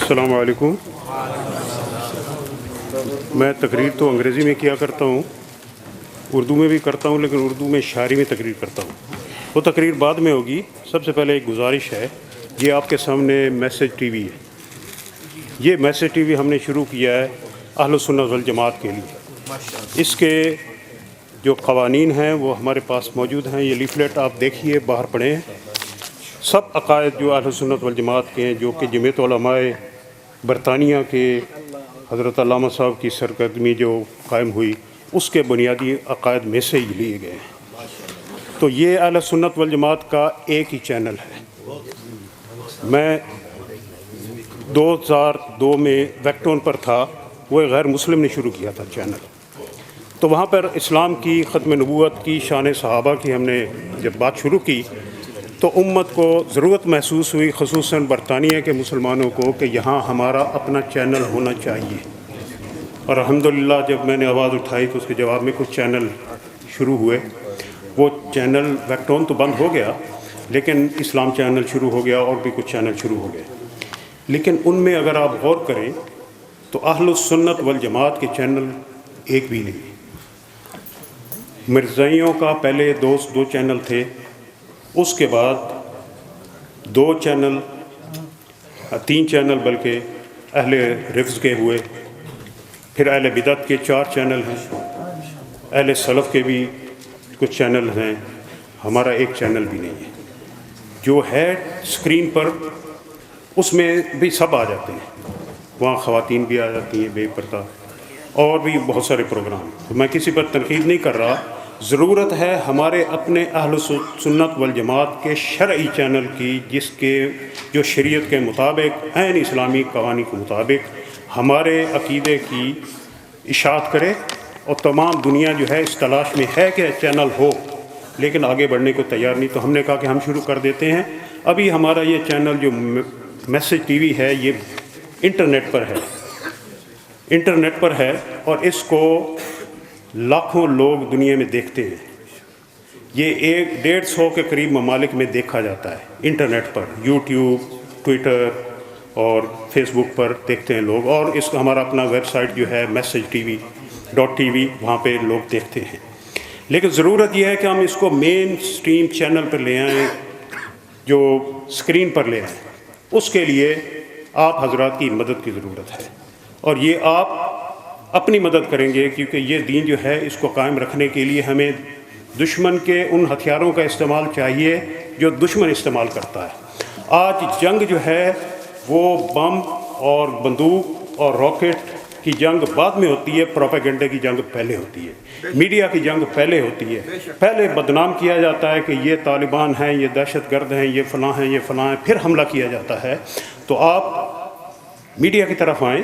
السلام علیکم۔ میں تقریر تو انگریزی میں کیا کرتا ہوں، اردو میں بھی کرتا ہوں، لیکن اردو میں شاعری میں تقریر کرتا ہوں۔ وہ تقریر بعد میں ہوگی۔ سب سے پہلے ایک گزارش ہے، یہ آپ کے سامنے میسج ٹی وی ہے۔ یہ میسج ٹی وی ہم نے شروع کیا ہے اہل سنت والجماعت کے لیے۔ اس کے جو قوانین ہیں وہ ہمارے پاس موجود ہیں۔ یہ لیفلیٹ آپ دیکھیے، باہر پڑھیں۔ سب عقائد جو اہل سنت والجماعت کے ہیں، جو کہ جمعیت علماء برطانیہ کے حضرت علامہ صاحب کی سرگرمی جو قائم ہوئی، اس کے بنیادی عقائد میں سے ہی لیے گئے ہیں۔ تو یہ اہل سنت والجماعت کا ایک ہی چینل ہے۔ میں 2002 میں ویکٹون پر تھا، وہ غیر مسلم نے شروع کیا تھا چینل۔ تو وہاں پر اسلام کی، ختم نبوت کی، شان صحابہ کی ہم نے جب بات شروع کی تو امت کو ضرورت محسوس ہوئی، خصوصاً برطانیہ کے مسلمانوں کو، کہ یہاں ہمارا اپنا چینل ہونا چاہیے۔ اور الحمدللہ جب میں نے آواز اٹھائی تو اس کے جواب میں کچھ چینل شروع ہوئے۔ وہ چینل ویکٹون تو بند ہو گیا، لیکن اسلام چینل شروع ہو گیا اور بھی کچھ چینل شروع ہو گئے۔ لیکن ان میں اگر آپ غور کریں تو اہل السنت والجماعت کے چینل ایک بھی نہیں۔ مرزائیوں کا پہلے دو چینل تھے، اس کے بعد 2 چینل، 3 چینل بلکہ اہل رفض کے ہوئے، پھر اہل بدعت کے 4 چینل ہیں، اہل سلف کے بھی کچھ چینل ہیں، ہمارا ایک چینل بھی نہیں ہے۔ جو ہے اسکرین پر اس میں بھی سب آ جاتے ہیں، وہاں خواتین بھی آ جاتی ہیں بے پردہ، اور بھی بہت سارے پروگرام۔ تو میں کسی پر تنقید نہیں کر رہا، ضرورت ہے ہمارے اپنے اہل سنت والجماعت کے شرعی چینل کی، جس کے جو شریعت کے مطابق، عین اسلامی قوانین کے مطابق ہمارے عقیدے کی اشاعت کرے۔ اور تمام دنیا جو ہے اس تلاش میں ہے کہ چینل ہو، لیکن آگے بڑھنے کو تیار نہیں۔ تو ہم نے کہا کہ ہم شروع کر دیتے ہیں۔ ابھی ہمارا یہ چینل جو میسج ٹی وی ہے، یہ انٹرنیٹ پر ہے اور اس کو لاکھوں لوگ دنیا میں دیکھتے ہیں۔ یہ 150 کے قریب ممالک میں دیکھا جاتا ہے انٹرنیٹ پر، یوٹیوب، ٹویٹر اور فیس بک پر دیکھتے ہیں لوگ۔ اور اس کا ہمارا اپنا ویب سائٹ جو ہے message.tv، وہاں پہ لوگ دیکھتے ہیں۔ لیکن ضرورت یہ ہے کہ ہم اس کو مین سٹریم چینل پر لے آئیں، جو اسکرین پر لے آئیں۔ اس کے لیے آپ حضرات کی مدد کی ضرورت ہے، اور یہ آپ اپنی مدد کریں گے، کیونکہ یہ دین جو ہے اس کو قائم رکھنے کے لیے ہمیں دشمن کے ان ہتھیاروں کا استعمال چاہیے جو دشمن استعمال کرتا ہے۔ آج جنگ جو ہے وہ بم اور بندوق اور راکٹ کی جنگ بعد میں ہوتی ہے، پروپیگنڈے کی جنگ پہلے ہوتی ہے، میڈیا کی جنگ پہلے ہوتی ہے۔ پہلے بدنام کیا جاتا ہے کہ یہ طالبان ہیں، یہ دہشت گرد ہیں، یہ فلاں ہیں، یہ فلاں ہیں، پھر حملہ کیا جاتا ہے۔ تو آپ میڈیا کی طرف آئیں،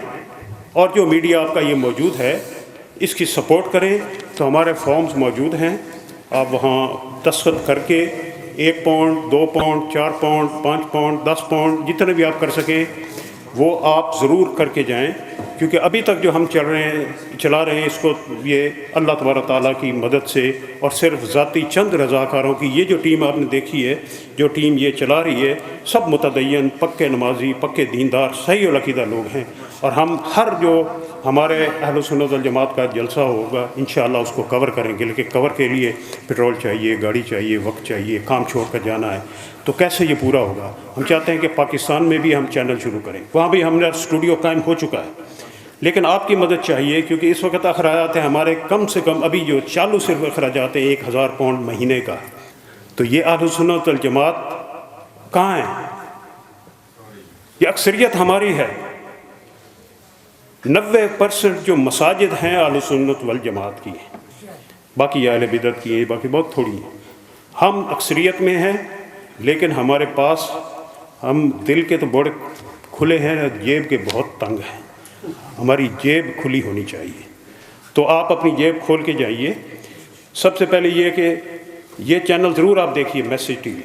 اور جو میڈیا آپ کا یہ موجود ہے اس کی سپورٹ کریں۔ تو ہمارے فارمز موجود ہیں، آپ وہاں دستخط کر کے 1 pound, 2 pound, 4 pound, 5 pound, 10 pound, جتنے بھی آپ کر سکیں وہ آپ ضرور کر کے جائیں، کیونکہ ابھی تک جو ہم چلا رہے ہیں اس کو، یہ اللہ تبارک تعالیٰ کی مدد سے اور صرف ذاتی چند رضاکاروں کی، یہ جو ٹیم آپ نے دیکھی ہے، جو ٹیم یہ چلا رہی ہے، سب متدین، پکے نمازی، پکے دیندار، صحیح العقیدہ لوگ ہیں۔ اور ہم جو ہمارے اہل سنت والجماعت کا جلسہ ہوگا انشاءاللہ اس کو کور کریں گے، لیکن کور کے لیے پیٹرول چاہیے، گاڑی چاہیے، وقت چاہیے، کام چھوڑ کر جانا ہے، تو کیسے یہ پورا ہوگا؟ ہم چاہتے ہیں کہ پاکستان میں بھی ہم چینل شروع کریں، وہاں بھی ہم نے اسٹوڈیو قائم ہو چکا ہے، لیکن آپ کی مدد چاہیے، کیونکہ اس وقت اخراجات ہیں ہمارے کم سے کم، ابھی جو چالو صرف اخراجات ہیں 1000 پاؤنڈ مہینے کا۔ تو یہ اہل سنت والجماعت کہاں ہے؟ یہ اکثریت ہماری ہے۔ 90% جو مساجد ہیں اہل سنت والجماعت کی، باقی اہل بدعت کی ہیں، باقی بہت تھوڑی ہیں۔ ہم اکثریت میں ہیں، لیکن ہمارے پاس، ہم دل کے تو بڑے کھلے ہیں، جیب کے بہت تنگ ہیں۔ ہماری جیب کھلی ہونی چاہیے۔ تو آپ اپنی جیب کھول کے جائیے۔ سب سے پہلے یہ کہ یہ چینل ضرور آپ دیکھیے، میسج ٹی وی۔